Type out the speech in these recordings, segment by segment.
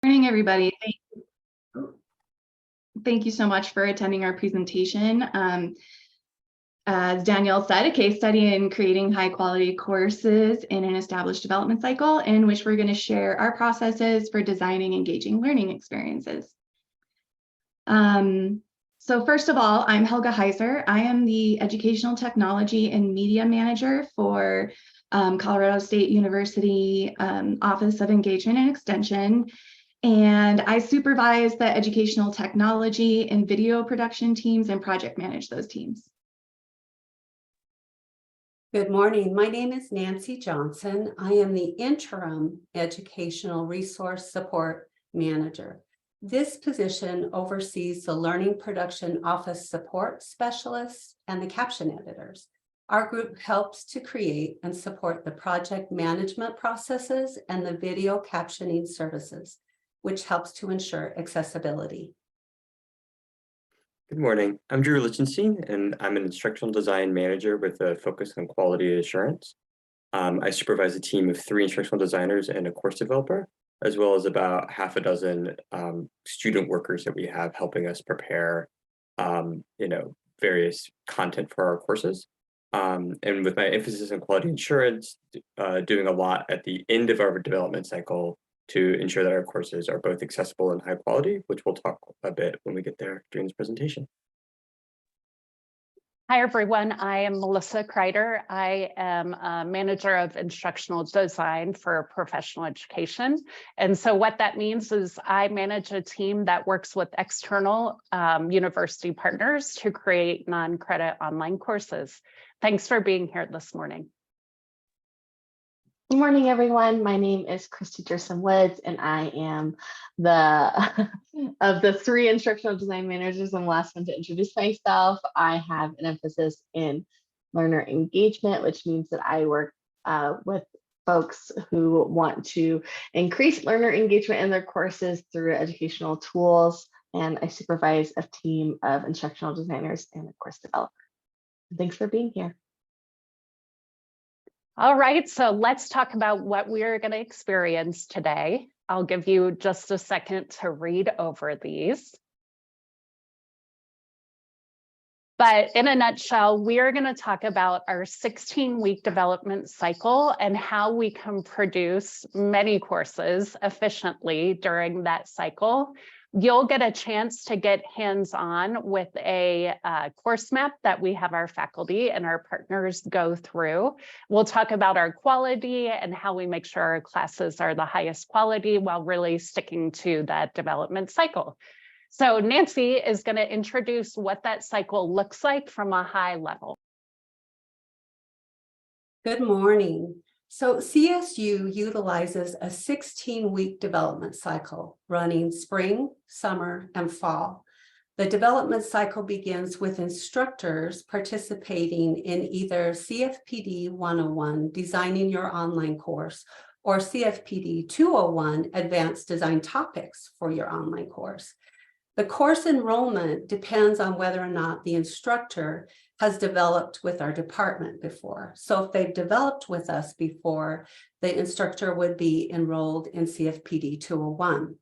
Morning, everybody. Thank you so much for attending our presentation. As Danielle said, a case study in creating high quality courses in an established development cycle in which we're going to share our processes for designing engaging learning experiences. So first of all, I'm Helga Heiser. I am the Educational Technology and Media Manager for Colorado State University Office of Engagement and Extension. And I supervise the educational technology and video production teams and project manage those teams. Good morning. My name is Nancy Johnson. I am the interim educational resource support manager. This position oversees the learning production office support specialists and the caption editors. Our group helps to create and support the project management processes and the video captioning services, which helps to ensure accessibility. Good morning. I'm Drew Lichtenstein, and I'm an instructional design manager with a focus on quality assurance. I supervise a team of 3 instructional designers and a course developer, as well as about half a dozen student workers that we have helping us prepare, various content for our courses. And with my emphasis on quality assurance, doing a lot at the end of our development cycle to ensure that our courses are both accessible and high quality, which we'll talk a bit when we get there during this presentation. Hi, everyone. I am Melissa Kreider. I am a manager of instructional design for professional education. And so what that means is I manage a team that works with external university partners to create non-credit online courses. Thanks for being here this morning. Good morning, everyone. My name is Christy Jersin Woods, and I am of the 3 instructional design managers. I'm the last one to introduce myself. I have an emphasis in learner engagement, which means that I work with folks who want to increase learner engagement in their courses through educational tools, and I supervise a team of instructional designers and a course developer. Thanks for being here. All right, so let's talk about what we're going to experience today. I'll give you just a second to read over these. But in a nutshell, we're going to talk about our 16-week development cycle and how we can produce many courses efficiently during that cycle. You'll get a chance to get hands-on with a course map that we have our faculty and our partners go through. We'll talk about our quality and how we make sure our classes are the highest quality while really sticking to that development cycle. So Nancy is going to introduce what that cycle looks like from a high level. Good morning. So CSU utilizes a 16-week development cycle running spring, summer, and fall. The development cycle begins with instructors participating in either CFPD 101, Designing Your Online Course, or CFPD 201, Advanced Design Topics for your online course. The course enrollment depends on whether or not the instructor has developed with our department before. So if they've developed with us before, the instructor would be enrolled in CFPD 201.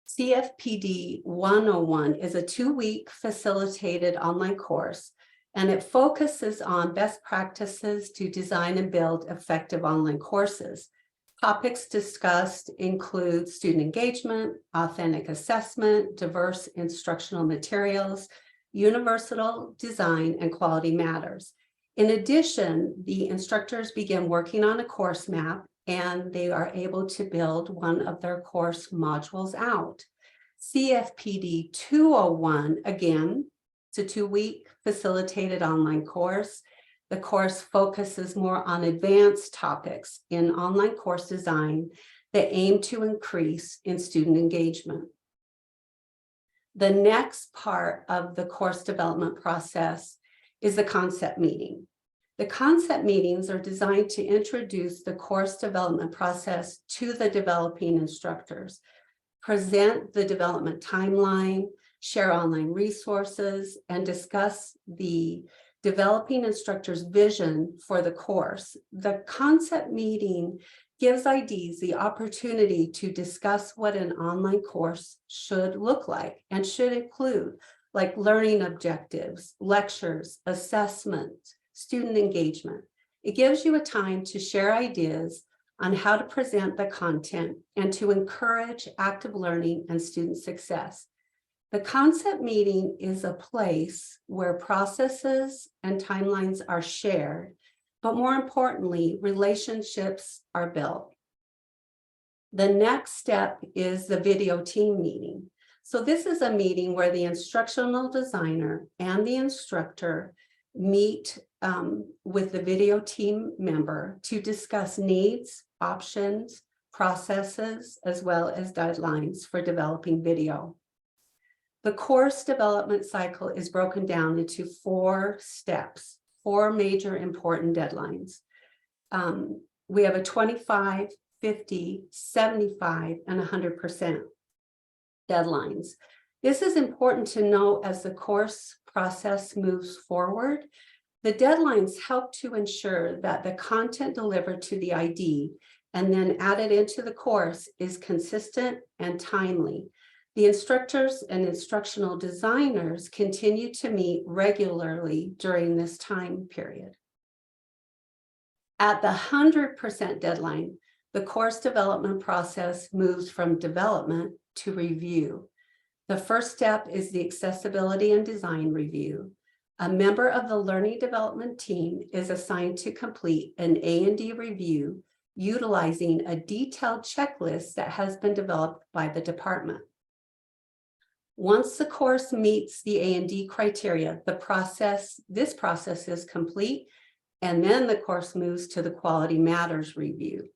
CFPD 101 is a 2-week facilitated online course, and it focuses on best practices to design and build effective online courses. Topics discussed include student engagement, authentic assessment, diverse instructional materials, universal design, and quality matters. In addition, the instructors begin working on a course map, and they are able to build one of their course modules out. CFPD 201, again, it's a 2-week facilitated online course. The course focuses more on advanced topics in online course design that aim to increase in student engagement. The next part of the course development process is the concept meeting. The concept meetings are designed to introduce the course development process to the developing instructors, present the development timeline, share online resources, and discuss the developing instructor's vision for the course. The concept meeting gives IDs the opportunity to discuss what an online course should look like and should include, like learning objectives, lectures, assessment, student engagement. It gives you a time to share ideas on how to present the content and to encourage active learning and student success. The concept meeting is a place where processes and timelines are shared, but more importantly, relationships are built. The next step is the video team meeting. So this is a meeting where the instructional designer and the instructor meet with the video team member to discuss needs, options, processes, as well as deadlines for developing video. The course development cycle is broken down into 4 steps, 4 major important deadlines. We have a 25, 50, 75, and 100% deadlines. This is important to know as the course process moves forward. The deadlines help to ensure that the content delivered to the ID and then added into the course is consistent and timely. The instructors and instructional designers continue to meet regularly during this time period. At the 100% deadline, the course development process moves from development to review. The first step is the accessibility and design review. A member of the learning development team is assigned to complete an A&D review utilizing a detailed checklist that has been developed by the department. Once the course meets the A&D criteria, this process is complete, and then the course moves to the Quality Matters review.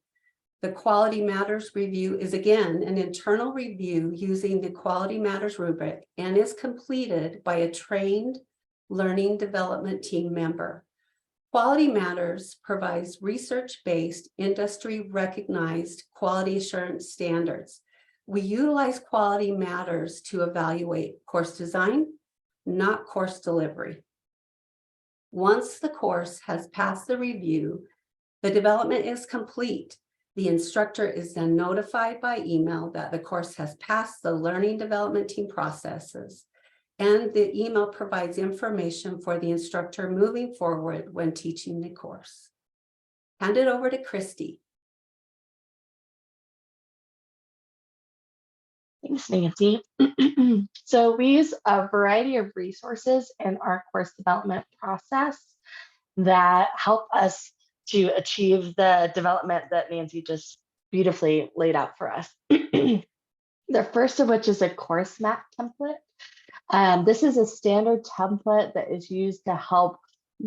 The Quality Matters review is again an internal review using the Quality Matters rubric and is completed by a trained learning development team member. Quality Matters provides research-based, industry-recognized quality assurance standards. We utilize Quality Matters to evaluate course design, not course delivery. Once the course has passed the review, the development is complete. The instructor is then notified by email that the course has passed the learning development team processes, and the email provides information for the instructor moving forward when teaching the course. Hand it over to Christy. Thanks, Nancy. So we use a variety of resources in our course development process that help us to achieve the development that Nancy just beautifully laid out for us. The first of which is a course map template. This is a standard template that is used to help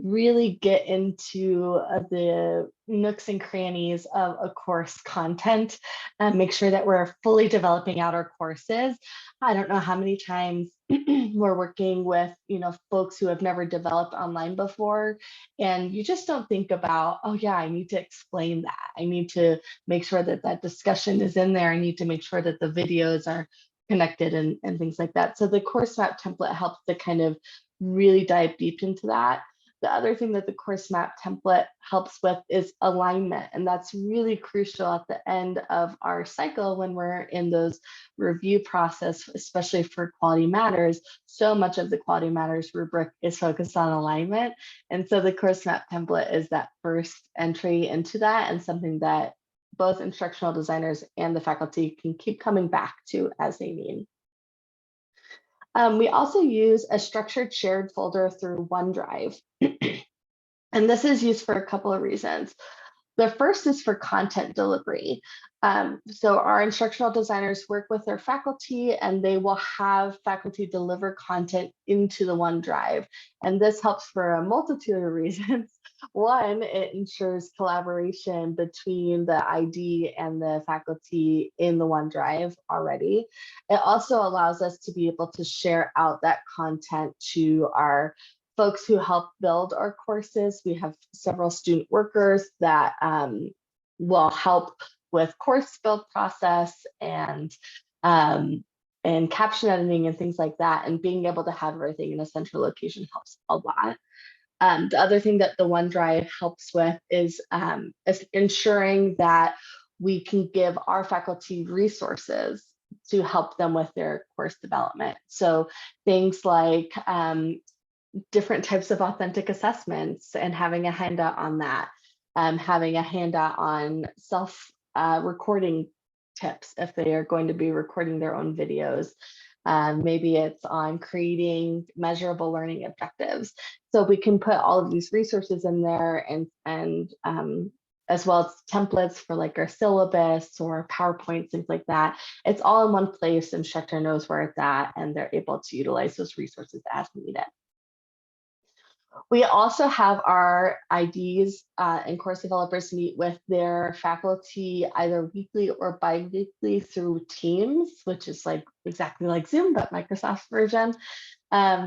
really get into the nooks and crannies of a course content and make sure that we're fully developing out our courses. I don't know how many times we're working with, folks who have never developed online before, and you just don't think about, oh yeah, I need to explain that. I need to make sure that that discussion is in there. I need to make sure that the videos are connected and things like that. So the course map template helps to kind of really dive deep into that. The other thing that the course map template helps with is alignment, and that's really crucial at the end of our cycle when we're in those review process, especially for Quality Matters. So much of the Quality Matters rubric is focused on alignment, and so the course map template is that first entry into that, and something that both instructional designers and the faculty can keep coming back to as they need. We also use a structured shared folder through OneDrive. And this is used for a couple of reasons. The first is for content delivery. So our instructional designers work with their faculty, and they will have faculty deliver content into the OneDrive. And this helps for a multitude of reasons. One, it ensures collaboration between the ID and the faculty in the OneDrive already. It also allows us to be able to share out that content to our folks who help build our courses. We have several student workers that will help with course build process and caption editing and things like that. And being able to have everything in a central location helps a lot. The other thing that the OneDrive helps with is ensuring that we can give our faculty resources to help them with their course development. So things like different types of authentic assessments and having a handout on that, having a handout on self-recording tips if they are going to be recording their own videos. Maybe it's on creating measurable learning objectives. So we can put all of these resources in there, and as well as templates for like our syllabus or PowerPoint, things like that. It's all in one place. The instructor knows where it's at, and they're able to utilize those resources as needed. We also have our IDs and course developers meet with their faculty either weekly or bi-weekly through Teams, which is like exactly like Zoom, but Microsoft's version.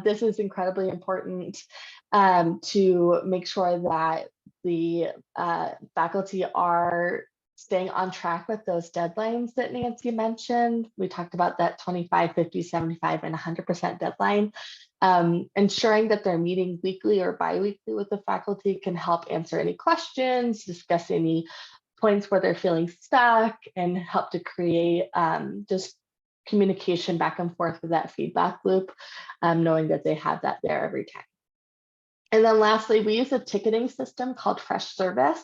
This is incredibly important to make sure that the faculty are staying on track with those deadlines that Nancy mentioned. We talked about that 25, 50, 75, and 100% deadline. Ensuring that they're meeting weekly or bi-weekly with the faculty can help answer any questions, discuss any points where they're feeling stuck, and help to create just communication back and forth with that feedback loop, knowing that they have that there every time. And then lastly, we use a ticketing system called Fresh Service.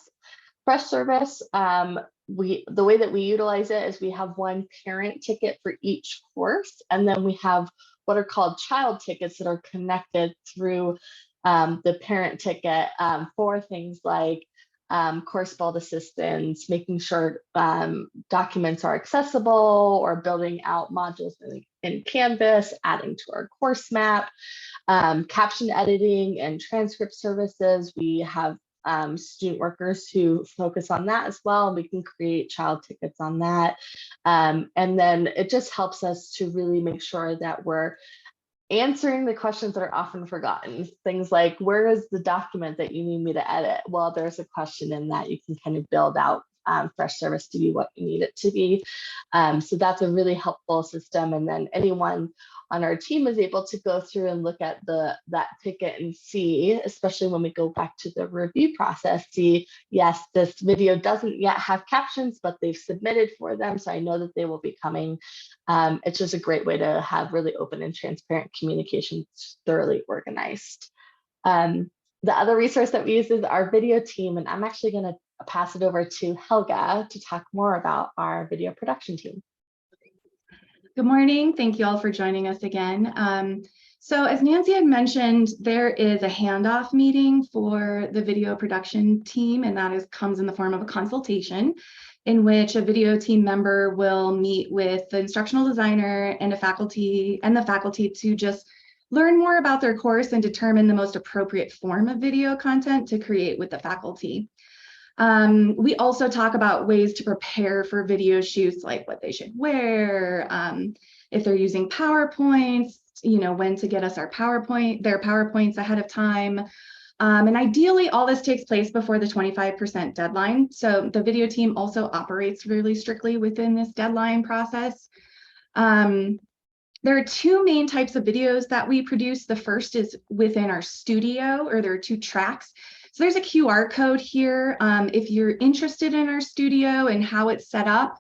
Fresh Service, the way that we utilize it is we have one parent ticket for each course, and then we have what are called child tickets that are connected through the parent ticket for things like course build assistance, making sure documents are accessible, or building out modules in Canvas, adding to our course map, caption editing and transcript services. We have student workers who focus on that as well, and we can create child tickets on that. And then it just helps us to really make sure that we're answering the questions that are often forgotten. Things like, where is the document that you need me to edit? Well, there's a question in that. You can kind of build out Fresh Service to be what you need it to be. So that's a really helpful system. And then anyone on our team is able to go through and look at that ticket and see, especially when we go back to the review process, see, yes, this video doesn't yet have captions, but they've submitted for them, so I know that they will be coming. It's just a great way to have really open and transparent communication, thoroughly organized. The other resource that we use is our video team, and I'm actually going to pass it over to Helga to talk more about our video production team. Good morning. Thank you all for joining us again. So as Nancy had mentioned, there is a handoff meeting for the video production team, and that comes in the form of a consultation in which a video team member will meet with the instructional designer and the faculty to just learn more about their course and determine the most appropriate form of video content to create with the faculty. We also talk about ways to prepare for video shoots, like what they should wear, if they're using PowerPoints, when to get us their PowerPoints ahead of time. And ideally, all this takes place before the 25% deadline. So the video team also operates really strictly within this deadline process. There are two main types of videos that we produce. The first is within our studio, or there are two tracks. So there's a QR code here. If you're interested in our studio and how it's set up,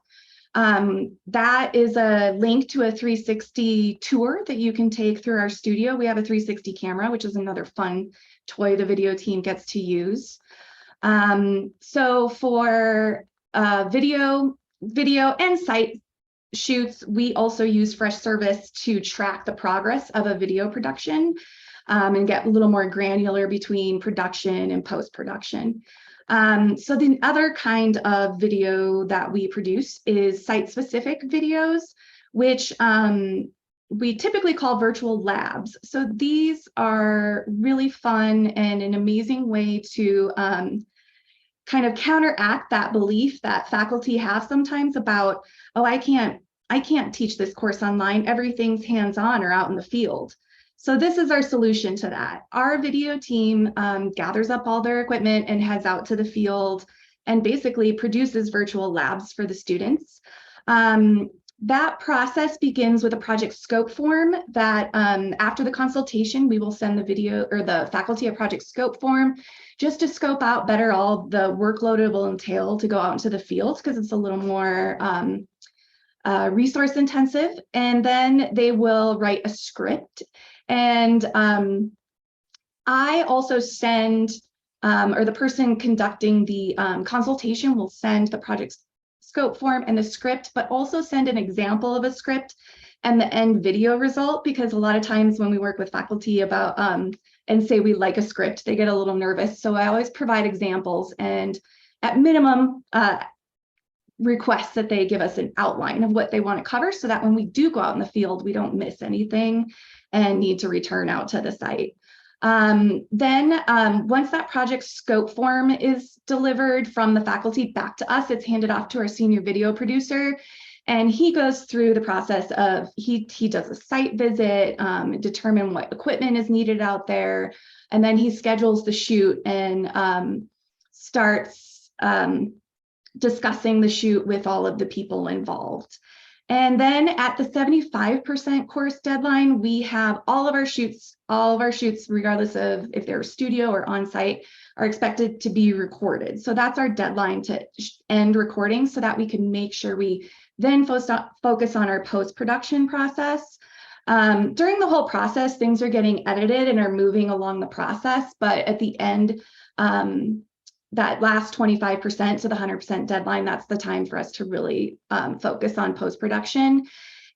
that is a link to a 360 tour that you can take through our studio. We have a 360 camera, which is another fun toy the video team gets to use. So for video and site shoots, we also use Fresh Service to track the progress of a video production. And get a little more granular between production and post-production. So the other kind of video that we produce is site-specific videos, which we typically call virtual labs. So these are really fun and an amazing way to kind of counteract that belief that faculty have sometimes about, oh, I can't teach this course online. Everything's hands-on or out in the field. So this is our solution to that. Our video team gathers up all their equipment and heads out to the field and basically produces virtual labs for the students. That process begins with a project scope form that after the consultation, we will send the video or the faculty a project scope form just to scope out better all the workload it will entail to go out into the field, because it's a little more resource intensive. And then they will write a script. And I also send, or the person conducting the consultation will send the project scope form and the script, but also send an example of a script and the end video result, because a lot of times when we work with faculty about and say we like a script, they get a little nervous. So I always provide examples and at minimum request that they give us an outline of what they want to cover, so that when we do go out in the field, we don't miss anything and need to return out to the site. Then once that project scope form is delivered from the faculty back to us, it's handed off to our senior video producer, and he goes through the process of, he does a site visit, determine what equipment is needed out there, and then he schedules the shoot and starts discussing the shoot with all of the people involved. And then at the 75% course deadline, we have all of our shoots, regardless of if they're studio or on-site, are expected to be recorded. So that's our deadline to end recording, so that we can make sure we then focus on our post-production process. During the whole process, things are getting edited and are moving along the process, but at the end, that last 25% to the 100% deadline, that's the time for us to really focus on post-production.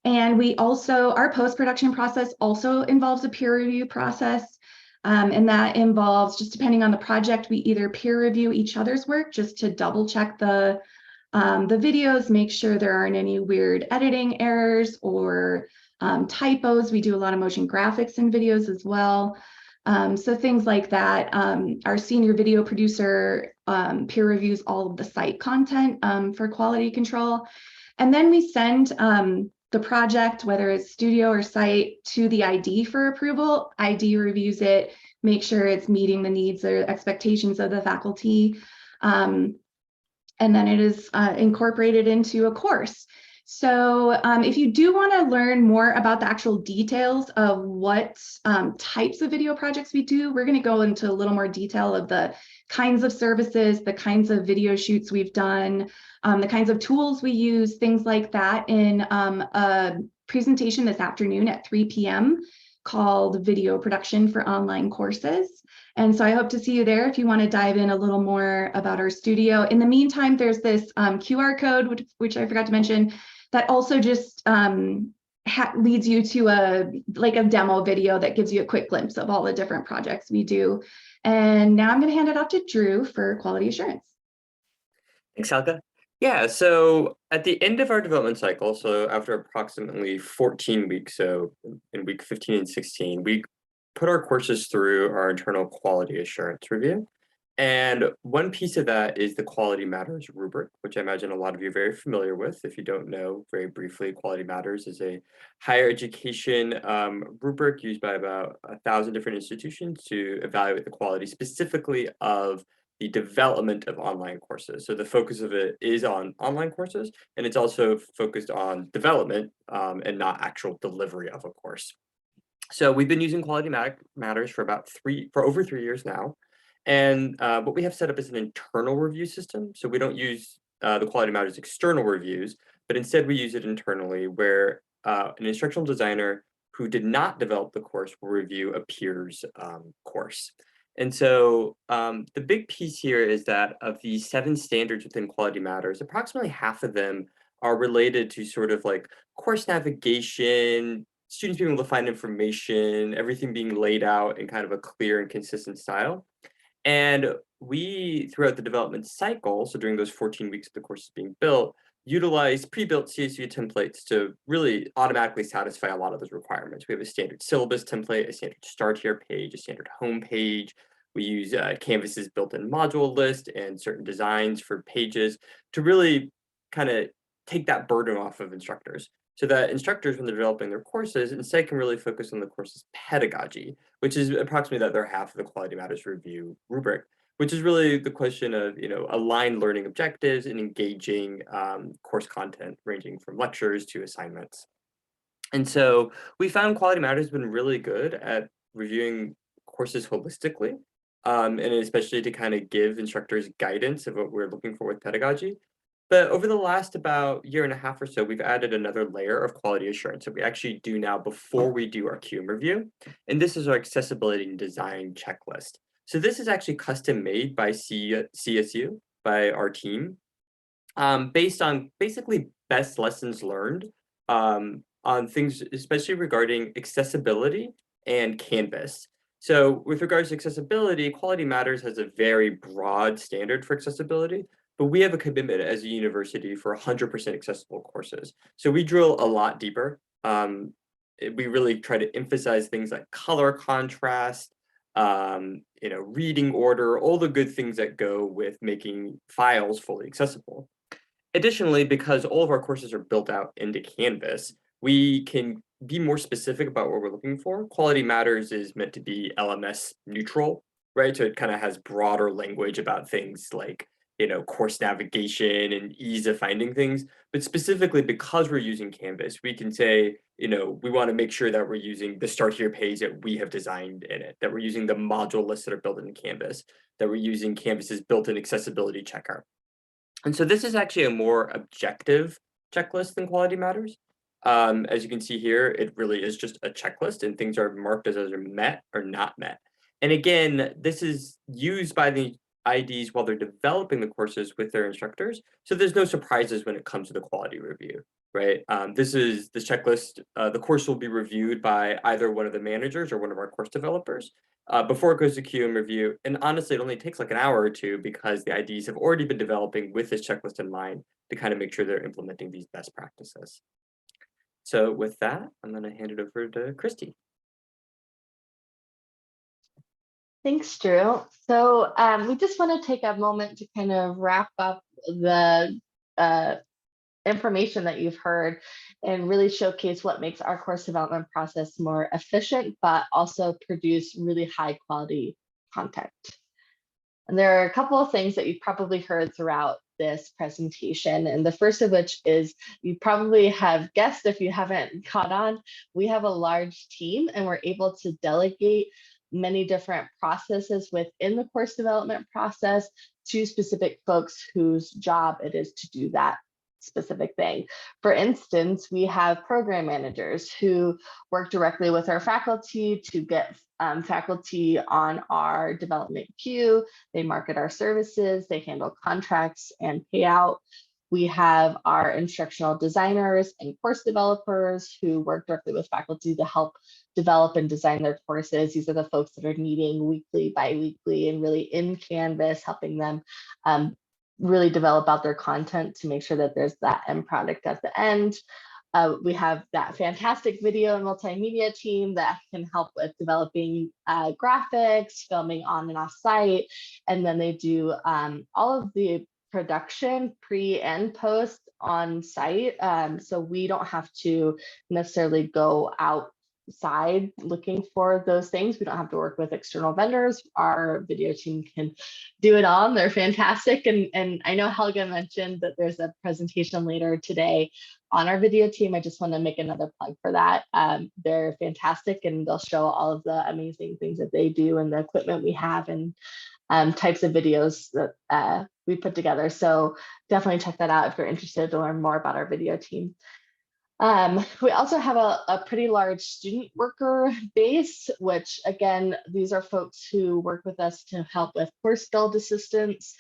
And we also, our post-production process also involves a peer review process. And that involves, just depending on the project, we either peer review each other's work just to double check the videos, make sure there aren't any weird editing errors or typos. We do a lot of motion graphics in videos as well. So things like that. Our senior video producer peer reviews all of the site content for quality control. And then we send the project, whether it's studio or site, to the ID for approval. ID reviews it, make sure it's meeting the needs or expectations of the faculty. And then it is incorporated into a course. So if you do want to learn more about the actual details of what types of video projects we do, we're going to go into a little more detail of the kinds of services, the kinds of video shoots we've done, the kinds of tools we use, things like that in a presentation this afternoon at 3 p.m. called Video Production for Online Courses. And so I hope to see you there if you want to dive in a little more about our studio. In the meantime, there's this QR code, which I forgot to mention, that also just leads you to a demo video that gives you a quick glimpse of all the different projects we do. And now I'm going to hand it off to Drew for quality assurance. Thanks, Helga. Yeah, so at the end of our development cycle, so after approximately 14 weeks, so in week 15 and 16, we put our courses through our internal quality assurance review. And one piece of that is the Quality Matters rubric, which I imagine a lot of you are very familiar with. If you don't know, very briefly, Quality Matters is a higher education rubric used by about 1,000 different institutions to evaluate the quality specifically of the development of online courses. So the focus of it is on online courses, and it's also focused on development and not actual delivery of a course. So we've been using Quality Matters for over 3 years now. And what we have set up is an internal review system. So we don't use the Quality Matters external reviews, but instead we use it internally, where an instructional designer who did not develop the course will review a peer's course. And so the big piece here is that of the 7 standards within Quality Matters, approximately half of them are related to sort of like course navigation, students being able to find information, everything being laid out in kind of a clear and consistent style. And we, throughout the development cycle, so during those 14 weeks of the course is being built, utilize pre-built CSU templates to really automatically satisfy a lot of those requirements. We have a standard syllabus template, a standard start here page, a standard home page. We use Canvas's built-in module list and certain designs for pages to really kind of take that burden off of instructors, so that instructors, when they're developing their courses, instead can really focus on the course's pedagogy, which is approximately the other half of the Quality Matters review rubric, which is really the question of, aligned learning objectives and engaging course content ranging from lectures to assignments. And so we found Quality Matters has been really good at reviewing courses holistically, and especially to kind of give instructors guidance of what we're looking for with pedagogy. But over the last about year and a half or so, we've added another layer of quality assurance that we actually do now before we do our QM review. And this is our accessibility and design checklist. So this is actually custom made by CSU, by our team, based on basically best lessons learned on things, especially regarding accessibility and Canvas. So with regards to accessibility, Quality Matters has a very broad standard for accessibility, but we have a commitment as a university for 100% accessible courses. So we drill a lot deeper. We really try to emphasize things like color contrast, reading order, all the good things that go with making files fully accessible. Additionally, because all of our courses are built out into Canvas, we can be more specific about what we're looking for. Quality Matters is meant to be LMS neutral, right? So it kind of has broader language about things like, course navigation and ease of finding things. But specifically because we're using Canvas, we can say, we want to make sure that we're using the Start Here page that we have designed in it, that we're using the module lists that are built in Canvas, that we're using Canvas's built-in accessibility checker. And so this is actually a more objective checklist than Quality Matters. As you can see here, it really is just a checklist and things are marked as either met or not met. And again, this is used by the IDs while they're developing the courses with their instructors. So there's no surprises when it comes to the quality review, right? This checklist, the course will be reviewed by either one of the managers or one of our course developers before it goes to QM review. And honestly, it only takes like an hour or two because the IDs have already been developing with this checklist in mind to kind of make sure they're implementing these best practices. So with that, I'm going to hand it over to Christy. Thanks, Drew. So we just want to take a moment to kind of wrap up the information that you've heard and really showcase what makes our course development process more efficient, but also produce really high quality content. And there are a couple of things that you've probably heard throughout this presentation. And the first of which is, you probably have guessed if you haven't caught on, we have a large team and we're able to delegate many different processes within the course development process to specific folks whose job it is to do that specific thing. For instance, we have program managers who work directly with our faculty to get faculty on our development queue. They market our services, they handle contracts and payout. We have our instructional designers and course developers who work directly with faculty to help develop and design their courses. These are the folks that are meeting weekly, bi-weekly, and really in Canvas, helping them really develop out their content to make sure that there's that end product at the end. We have that fantastic video and multimedia team that can help with developing graphics, filming on and off site, and then they do all of the production pre and post on site. So we don't have to necessarily go outside looking for those things. We don't have to work with external vendors. Our video team can do it all. They're fantastic. And I know Helga mentioned that there's a presentation later today on our video team. I just want to make another plug for that. They're fantastic and they'll show all of the amazing things that they do and the equipment we have and types of videos that we put together. So definitely check that out if you're interested to learn more about our video team. We also have a pretty large student worker base, which again, these are folks who work with us to help with course build assistance.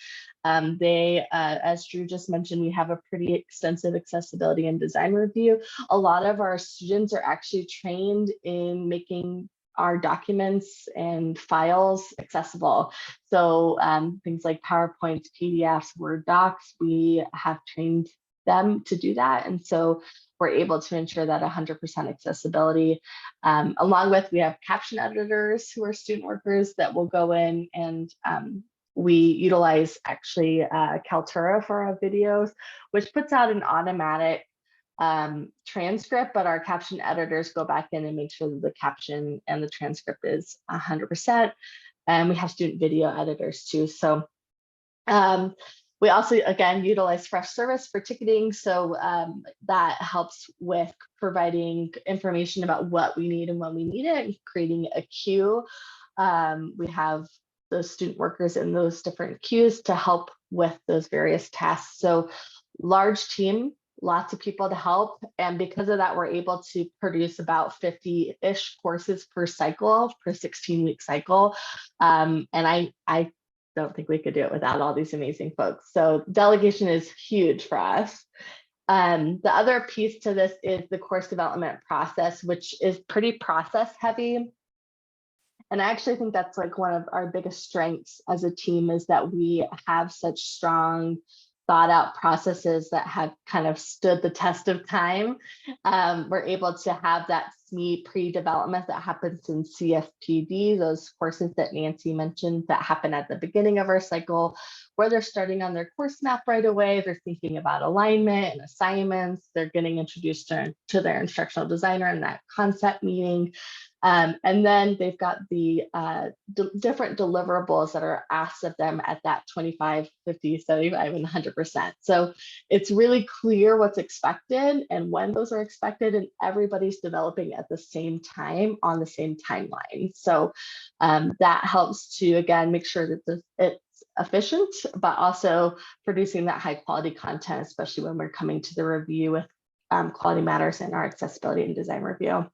As Drew just mentioned, we have a pretty extensive accessibility and design review. A lot of our students are actually trained in making our documents and files accessible. So things like PowerPoints, PDFs, Word docs, we have trained them to do that. And so we're able to ensure that 100% accessibility. Along with, we have caption editors who are student workers that will go in and we utilize actually Kaltura for our videos, which puts out an automatic transcript, but our caption editors go back in and make sure that the caption and the transcript is 100%. and we have student video editors too. So we also, again, utilize Freshservice for ticketing. So that helps with providing information about what we need and when we need it, and creating a queue. We have those student workers in those different queues to help with those various tasks. So large team, lots of people to help. And because of that, we're able to produce about 50-ish courses per cycle, per 16-week cycle. And I don't think we could do it without all these amazing folks. So delegation is huge for us. The other piece to this is the course development process, which is pretty process heavy. And I actually think that's like one of our biggest strengths as a team, is that we have such strong thought out processes that have kind of stood the test of time. We're able to have that SME pre-development that happens in CFPD, those courses that Nancy mentioned that happen at the beginning of our cycle, where they're starting on their course map right away. They're thinking about alignment and assignments. They're getting introduced to their instructional designer in that concept meeting. And then they've got the different deliverables that are asked of them at that 25, 50, 75, and 100%. So it's really clear what's expected and when those are expected, and everybody's developing at the same time on the same timeline. So that helps to, again, make sure that it's efficient, but also producing that high quality content, especially when we're coming to the review with Quality Matters and our accessibility and design review.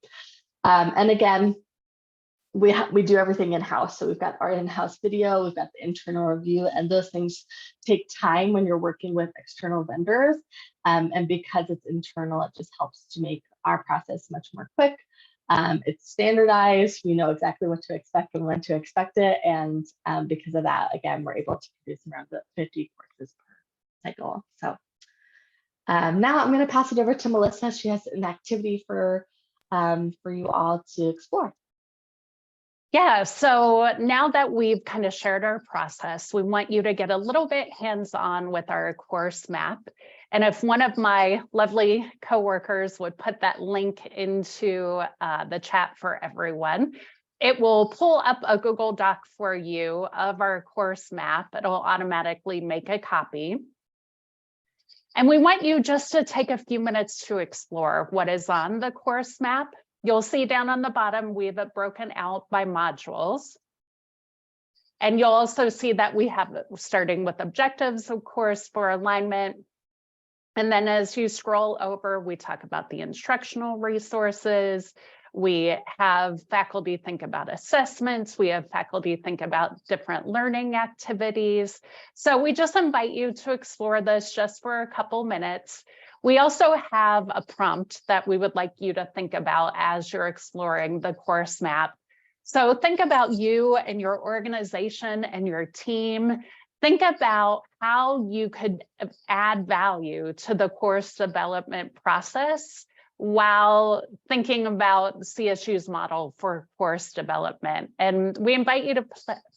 And again, we do everything in-house. So we've got our in-house video, we've got the internal review, and those things take time when you're working with external vendors. And because it's internal, it just helps to make our process much more quick. It's standardized. We know exactly what to expect and when to expect it. And because of that, again, we're able to produce around 50 courses per cycle. So now I'm going to pass it over to Melissa. She has an activity for you all to explore. Yeah, so now that we've kind of shared our process, we want you to get a little bit hands-on with our course map. And if one of my lovely coworkers would put that link into the chat for everyone, it will pull up a Google Doc for you of our course map. It'll automatically make a copy. And we want you just to take a few minutes to explore what is on the course map. You'll see down on the bottom, we have it broken out by modules. And you'll also see that we have it starting with objectives, of course, for alignment. And then as you scroll over, we talk about the instructional resources. We have faculty think about assessments. We have faculty think about different learning activities. So we just invite you to explore this just for a couple minutes. We also have a prompt that we would like you to think about as you're exploring the course map. So think about you and your organization and your team. Think about how you could add value to the course development process while thinking about CSU's model for course development. And we invite you to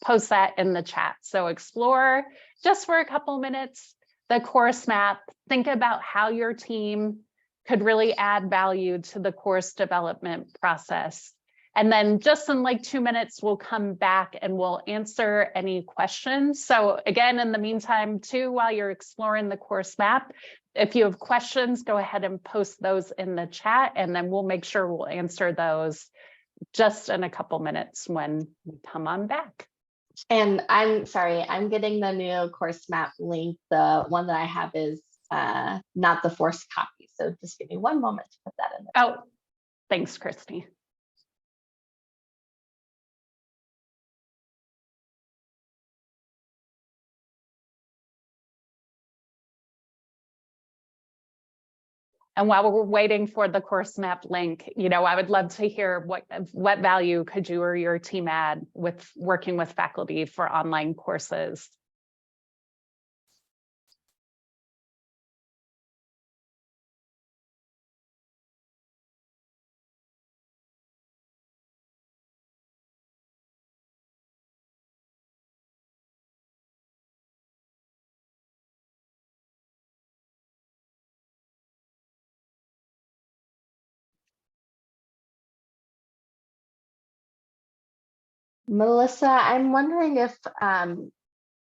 post that in the chat. So explore just for a couple minutes the course map, think about how your team could really add value to the course development process. And then just in like 2 minutes, we'll come back and we'll answer any questions. So again, in the meantime, too, while you're exploring the course map, if you have questions, go ahead and post those in the chat, and then we'll make sure we'll answer those just in a couple minutes when we come on back. And I'm sorry, I'm getting the new course map link. The one that I have is not the forced copy. So just give me one moment to put that in there. Oh, thanks, Christy. And while we're waiting for the course map link, I would love to hear what value could you or your team add with working with faculty for online courses. Melissa, I'm wondering if I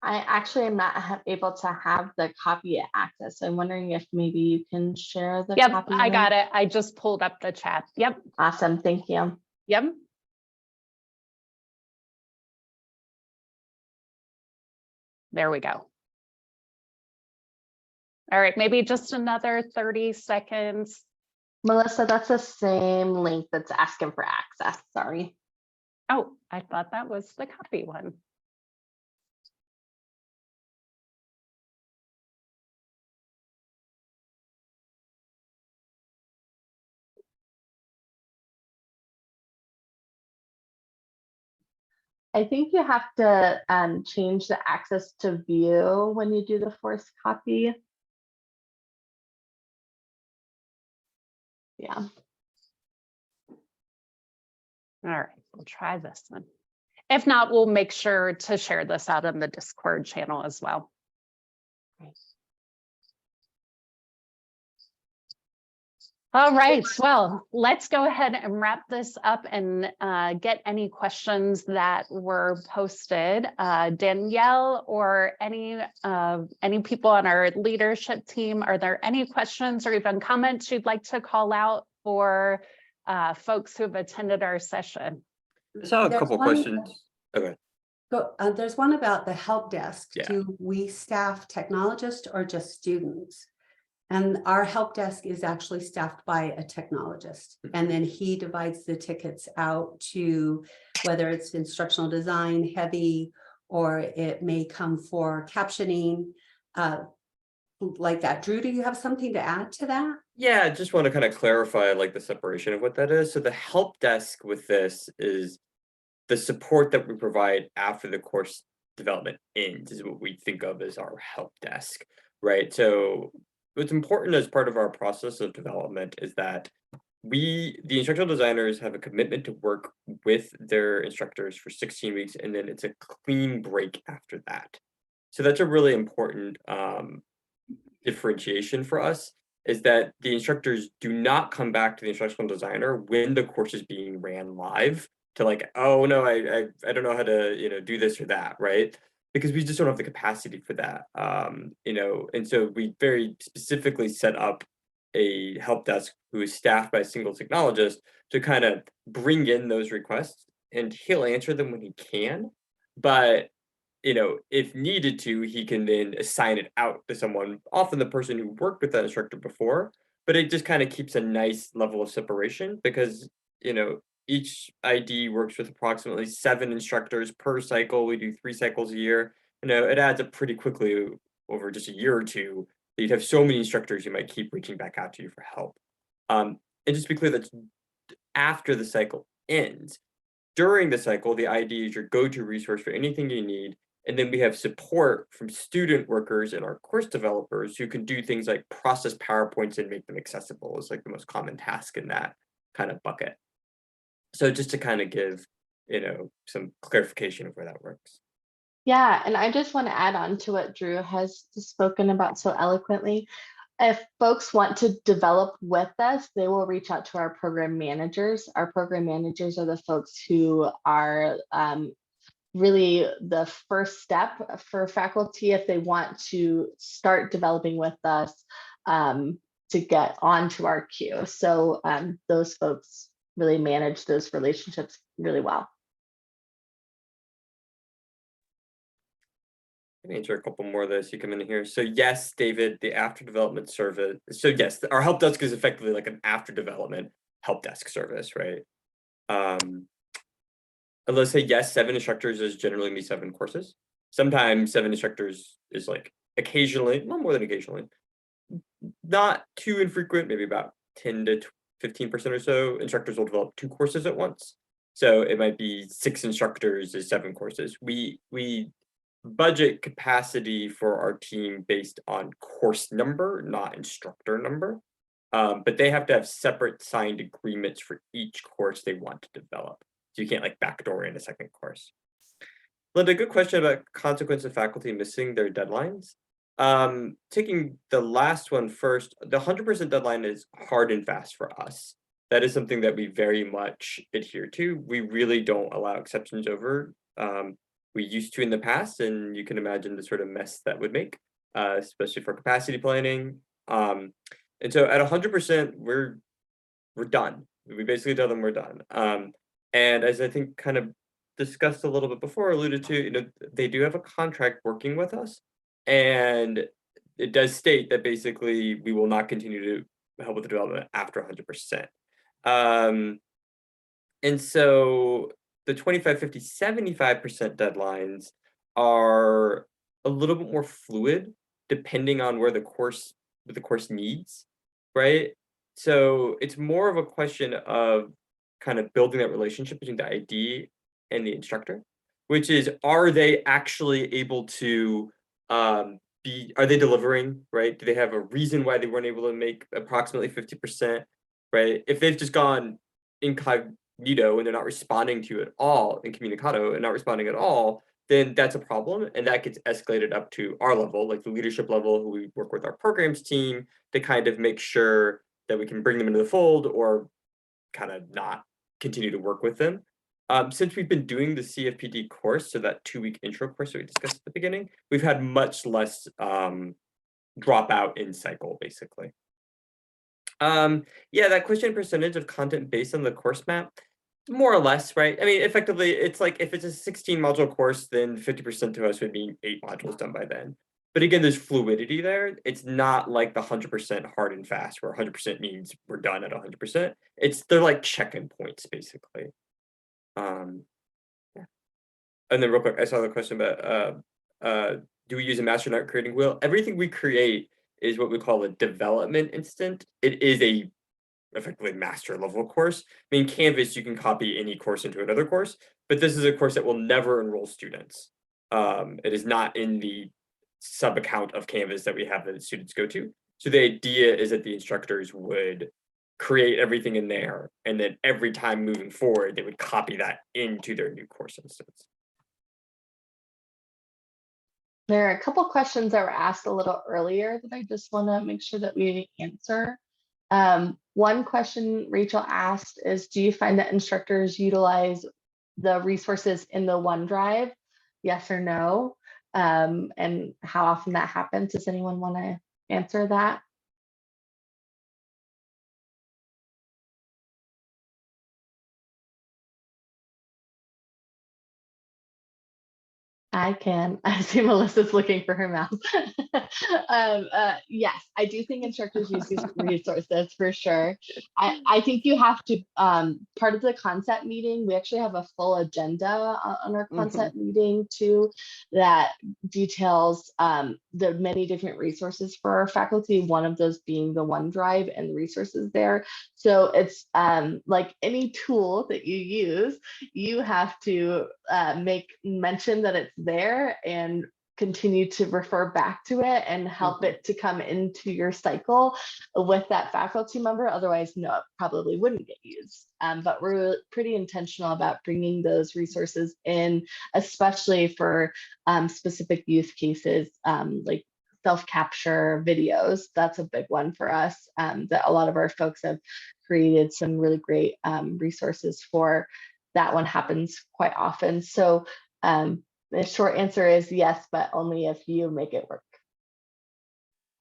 actually am not able to have the copy access. So I'm wondering if maybe you can share the Yep, copy I got link. it. I just pulled up the chat. Yep, Awesome, thank you. yep. There we go. All right, maybe just another 30 seconds. Melissa, that's the same link that's asking for access, sorry. Oh, I thought that was the copy one. I think you have to change the access to view when you do the forced copy. Yeah. All right, we'll try this one. If not, we'll make sure to share this out in the Discord channel as well. All right, well, let's go ahead and wrap this up and get any questions that were posted. Danielle or any people on our leadership team, are there any questions or even comments you'd like to call out for folks who have attended our session? I saw a There's couple one- questions. Okay. There's one about the help desk. Yeah. Do we staff technologists or just students? And our help desk is actually staffed by a technologist, and then he divides the tickets out to whether it's instructional design heavy, or it may come for captioning, like that. Drew, do you have something to add to that? Yeah, I just want to kind of clarify like the separation of what that is. So the help desk with this is the support that we provide after the course development ends is what we think of as our help desk, right? So what's important as part of our process of development is that the instructional designers, have a commitment to work with their instructors for 16 weeks, and then it's a clean break after that. So that's a really important differentiation for us, is that the instructors do not come back to the instructional designer when the course is being ran live to like, oh no, I don't know how to do this or that, right? Because we just don't have the capacity for that. And so we very specifically set up a help desk who is staffed by a single technologist to kind of bring in those requests, and he'll answer them when he can. But if needed to, he can then assign it out to someone, often the person who worked with that instructor before. But it just kind of keeps a nice level of separation because, each ID works with approximately 7 instructors per cycle. We do 3 cycles a year. It adds up pretty quickly over just a year or two. That you'd have so many instructors you might keep reaching back out to you for help. And just to be clear, that's after the cycle ends. During the cycle, the ID is your go-to resource for anything you need. And then we have support from student workers and our course developers who can do things like process PowerPoints and make them accessible is like the most common task in that kind of bucket. So just to kind of give, some clarification of where that works. Yeah, and I just want to add on to what Drew has spoken about so eloquently. If folks want to develop with us, they will reach out to our program managers. Our program managers are the folks who are really the first step for faculty if they want to start developing with us to get onto our queue. So those folks really manage those relationships really well. I can answer a couple more of those you come in here. So yes, David, the after development service. So yes, our help desk is effectively like an after development help desk service, right? Let's say yes, 7 instructors is generally me 7 courses. Sometimes 7 instructors is like occasionally, not more than occasionally, not too infrequent, maybe about 10 to 15% or so instructors will develop 2 courses at once. So it might be 6 instructors is 7 courses. We budget capacity for our team based on course number, not instructor number. But they have to have separate signed agreements for each course they want to develop. So you can't like backdoor in a second course. Linda, good question about consequence of faculty missing their deadlines. Taking the last one first, the 100% deadline is hard and fast for us. that is something that we very much adhere to. We really don't allow exceptions over. We used to in the past, and you can imagine the sort of mess that would make, especially for capacity planning. And so at 100%, we're done. We basically tell them we're done. And as I think kind of discussed a little bit before, alluded to, they do have a contract working with us, and it does state that basically we will not continue to help with the development after 100%. And so the 25, 50, 75% deadlines are a little bit more fluid depending on where the course needs, right? So it's more of a question of kind of building that relationship between the ID and the instructor, which is, are they actually able to are they delivering, right? Do they have a reason why they weren't able to make approximately 50%, right? If they've just gone incognito and they're not responding to you at all, incommunicado and not responding at all, then that's a problem. And that gets escalated up to our level, like the leadership level, who we work with our programs team to kind of make sure that we can bring them into the fold or kind of not continue to work with them. Since we've been doing the CFPD course, so that 2-week intro course that we discussed at the beginning, we've had much less dropout in cycle, basically. Yeah, that question percentage of content based on the course map, more or less, right? I mean, effectively, it's like if it's a 16 module course, then 50% to us would be 8 modules done by then. But again, there's fluidity there. It's not like the 100% hard and fast, where 100% means we're done at 100%. They're like check-in points, basically. Yeah. And then real quick, I saw the question about do we use a master not creating wheel? Everything we create is what we call a development instant. It is a effectively master level course. I mean, Canvas, you can copy any course into another course, but this is a course that will never enroll students. It is not in the sub account of Canvas that we have that students go to. So the idea is that the instructors would create everything in there, and then every time moving forward, they would copy that into their new course instance. There are a couple questions that were asked a little earlier that I just want to make sure that we answer. One question Rachel asked is, do you find that instructors utilize the resources in the OneDrive? Yes or no? And how often that happens? Does anyone want to answer that? I can. I see Melissa's looking for her mouse. Yes, I do think instructors use these resources for sure. I think you have to, part of the concept meeting, we actually have a full agenda on our concept meeting too, that details the many different resources for our faculty, one of those being the OneDrive and the resources there. So it's like any tool that you use, you have to make mention that it's there and continue to refer back to it and help it to come into your cycle with that faculty member. Otherwise, no, it probably wouldn't get used. But we're pretty intentional about bringing those resources in, especially for specific use cases like self-capture videos. That's a big one for us, that a lot of our folks have created some really great resources for. That one happens quite often. So the short answer is yes, but only if you make it work.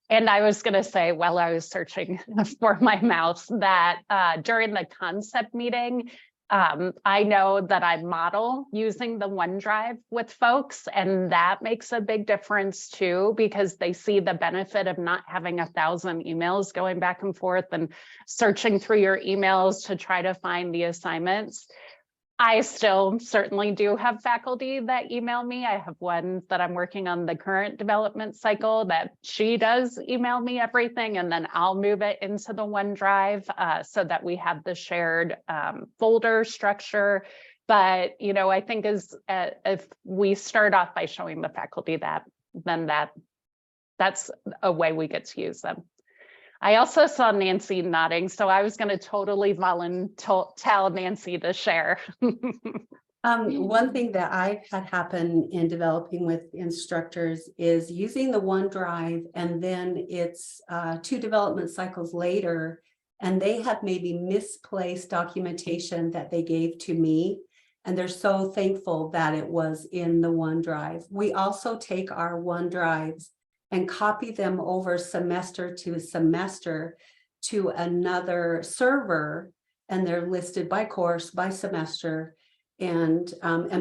And I was going to say, while I was searching for my mouse, that during the concept meeting, I know that I model using the OneDrive with folks, and that makes a big difference too, because they see the benefit of not having 1,000 emails going back and forth and searching through your emails to try to find the assignments. I still certainly do have faculty that email me. I have one that I'm working on the current development cycle that she does email me everything, and then I'll move it into the OneDrive so that we have the shared folder structure. But, you know, I think if we start off by showing the faculty that, then that's a way we get to use them. I also saw Nancy nodding, so I was going to totally tell Nancy to share. One thing that I've had happen in developing with instructors is using the OneDrive, and then it's 2 development cycles later, and they have maybe misplaced documentation that they gave to me. And they're so thankful that it was in the OneDrive. We also take our OneDrives and copy them over semester to semester to another server, and they're listed by course, by semester, and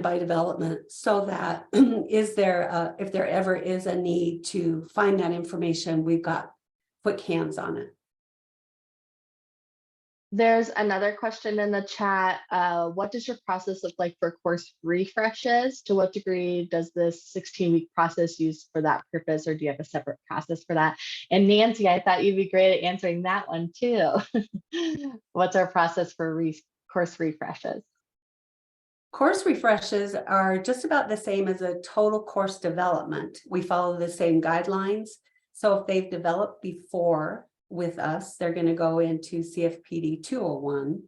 by development, so that if there ever is a need to find that information, we've got quick hands on it. There's another question in the chat. What does your process look like for course refreshes? To what degree does this 16-week process use for that purpose, or do you have a separate process for that? And Nancy, I thought you'd be great at answering that one too. What's our process for course refreshes? Course refreshes are just about the same as a total course development. We follow the same guidelines. So if they've developed before with us, they're going to go into CFPD 201,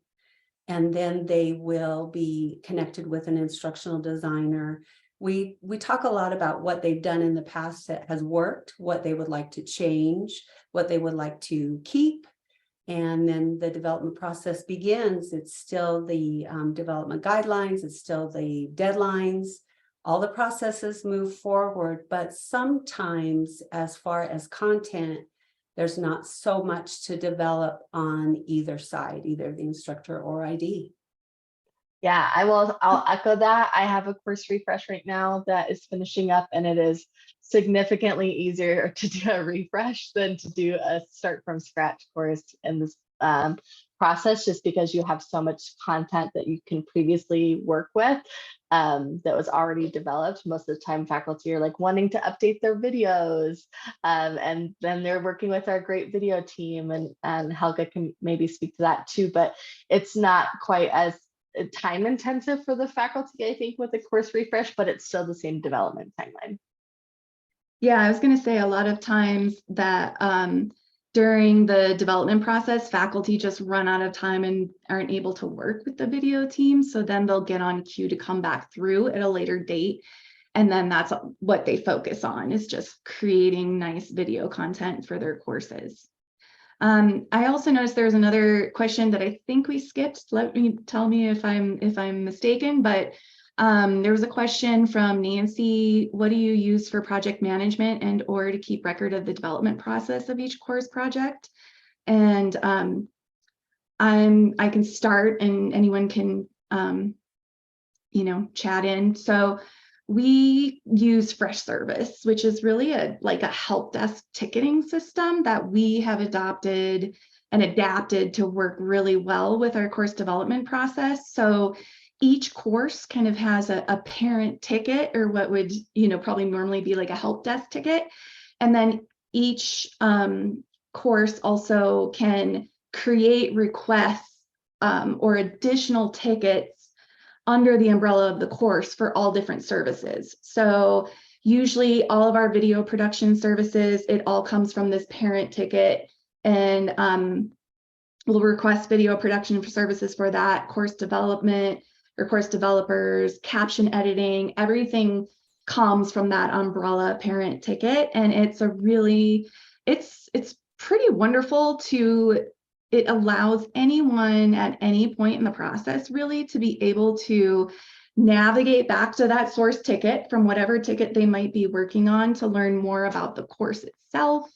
and then they will be connected with an instructional designer. We talk a lot about what they've done in the past that has worked, what they would like to change, what they would like to keep. And then the development process begins. It's still the development guidelines, it's still the deadlines. All the processes move forward, but sometimes as far as content, there's not so much to develop on either side, either the instructor or ID. Yeah, I'll echo that. I have a course refresh right now that is finishing up, and it is significantly easier to do a refresh than to do a start from scratch course in this process, just because you have so much content that you can previously work with that was already developed. Most of the time faculty are like wanting to update their videos, and then they're working with our great video team, and Helga can maybe speak to that too, but it's not quite as time intensive for the faculty, I think, with a course refresh, but it's still the same development timeline. Yeah, I was going to say a lot of times that during the development process, faculty just run out of time and aren't able to work with the video team. So then they'll get on cue to come back through at a later date. And then that's what they focus on, is just creating nice video content for their courses. I also noticed there's another question that I think we skipped. Tell me if I'm mistaken, but there was a question from Nancy. What do you use for project management and or to keep record of the development process of each course project? And I can start, and anyone can chat in. So we use Fresh Service, which is really like a help desk ticketing system that we have adopted and adapted to work really well with our course development process. So each course kind of has a parent ticket, or what would probably normally be like a help desk ticket. And then each course also can create requests or additional tickets under the umbrella of the course for all different services. So usually all of our video production services, it all comes from this parent ticket, and we'll request video production for services for that, course development or course developers, caption editing, everything comes from that umbrella parent ticket. And it's pretty wonderful it allows anyone at any point in the process really to be able to navigate back to that source ticket from whatever ticket they might be working on to learn more about the course itself,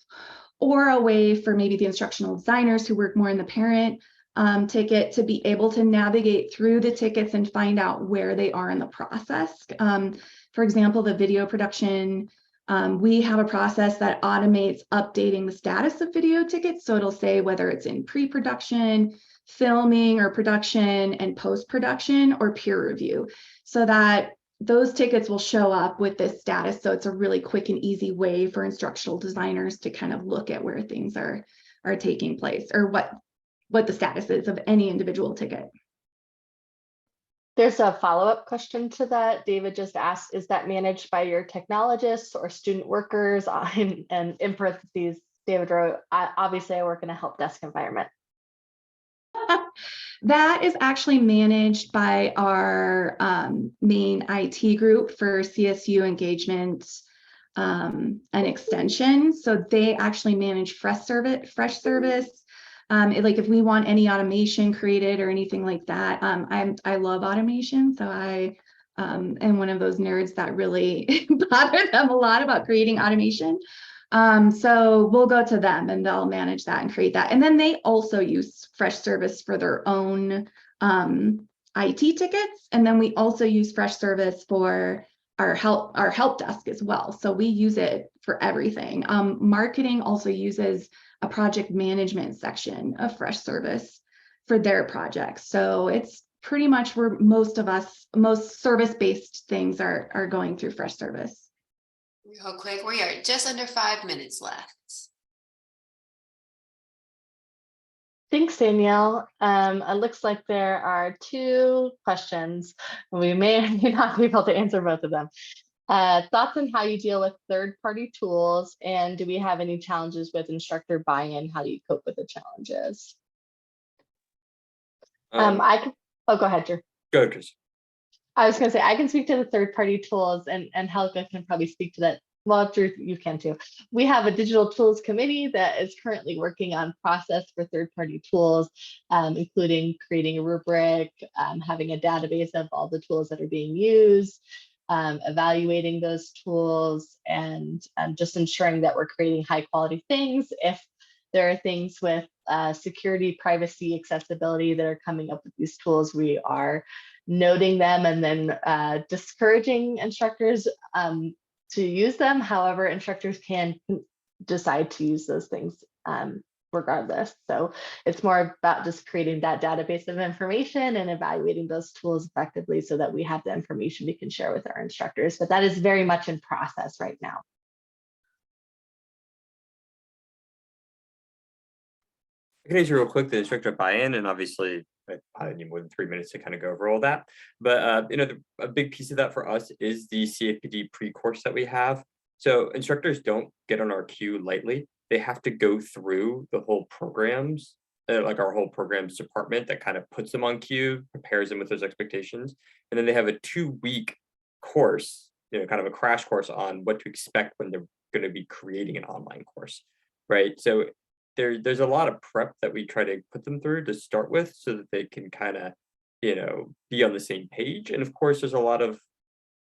or a way for maybe the instructional designers who work more in the parent ticket to be able to navigate through the tickets and find out where they are in the process. For example, the video production, we have a process that automates updating the status of video tickets. So it'll say whether it's in pre-production, filming or production, and post-production or peer review, so that those tickets will show up with this status. So it's a really quick and easy way for instructional designers to kind of look at where things are taking place, or what the status is of any individual ticket. There's a follow-up question to that. David just asked, is that managed by your technologists or student workers? And in parentheses, David wrote, obviously I work in a help desk environment. That is actually managed by our main IT group for CSU engagement and extension. So they actually manage Fresh Service. Like if we want any automation created or anything like that, I love automation. So I am one of those nerds that really bother them a lot about creating automation. So we'll go to them and they'll manage that and create that. And then they also use Freshservice for their own IT tickets. And then we also use Freshservice for our help desk as well. So we use it for everything. Marketing also uses a project management section of Freshservice for their projects. So it's pretty much where most service-based things are going through Freshservice. Real quick, we are just under 5 minutes left. Thanks, Danielle. It looks like there are 2 questions. We may or may not be able to answer both of them. Thoughts on how you deal with third-party tools, and do we have any challenges with instructor buy-in? How do you cope with the challenges? Oh, go ahead, Drew. Go ahead, Chris. I was going to say, I can speak to the third-party tools, and Helga can probably speak to that. Well, Drew, you can too. We have a digital tools committee that is currently working on process for third-party tools, including creating a rubric, having a database of all the tools that are being used, evaluating those tools, and just ensuring that we're creating high-quality things. If there are things with security, privacy, accessibility that are coming up with these tools, we are noting them and then discouraging instructors to use them. However, instructors can decide to use those things regardless. So it's more about just creating that database of information and evaluating those tools effectively so that we have the information we can share with our instructors. But that is very much in process right now. I can answer real quick the instructor buy-in, and obviously I need more than 3 minutes to kind of go over all that. But a big piece of that for us is the CFPD pre-course that we have. So instructors don't get on our queue lightly. They have to go through the whole programs, like our whole programs department that kind of puts them on queue, prepares them with those expectations. And then they have a 2-week course, kind of a crash course on what to expect when they're going to be creating an online course, right? So there's a lot of prep that we try to put them through to start with so that they can kind of, be on the same page. And of course, there's a lot of,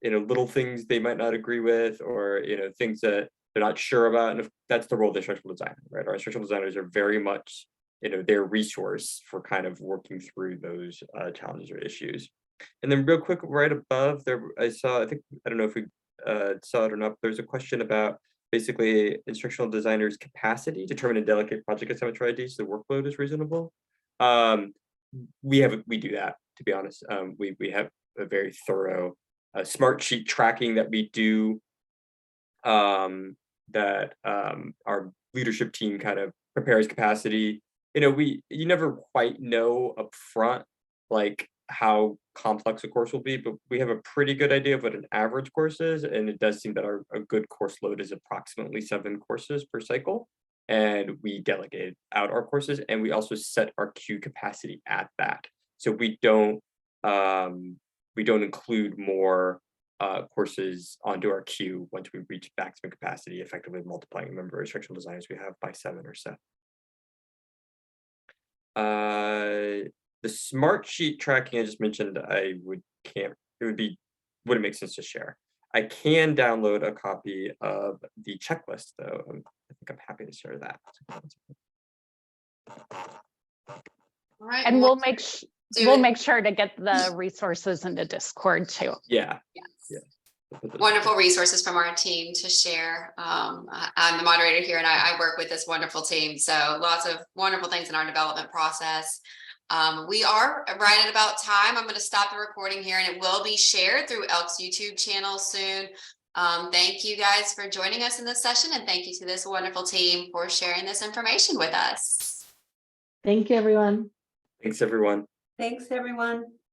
little things they might not agree with, or, things that they're not sure about. And if that's the role of the instructional designer, right? Our instructional designers are very much, their resource for kind of working through those challenges or issues. And then real quick, right above there, I don't know if we saw it or not, but there's a question about basically instructional designers' capacity to determine and delegate project assignments for IDs so the workload is reasonable. We do that, to be honest. We have a very thorough smart sheet tracking that we do, that our leadership team kind of prepares capacity. You never quite know up front like how complex a course will be, but we have a pretty good idea of what an average course is, and it does seem that a good course load is approximately 7 courses per cycle, and we delegate out our courses, and we also set our queue capacity at that. So we don't include more courses onto our queue once we reach maximum capacity, effectively multiplying the number of instructional designers we have by 7 or so. The smart sheet tracking I just mentioned, it wouldn't make sense to share. I can download a copy of the checklist though. I think I'm happy to share that. All right. And we'll make sure to get the resources into Discord too. Yeah. Yes. Yeah. Wonderful resources from our team to share. I'm the moderator here and I work with this wonderful team. So lots of wonderful things in our development process. We are right at about time. I'm going to stop the recording here and it will be shared through Elk's YouTube channel soon. Thank you guys for joining us in this session, and thank you to this wonderful team for sharing this information with us. Thank you, everyone. Thanks, everyone. Thanks, everyone.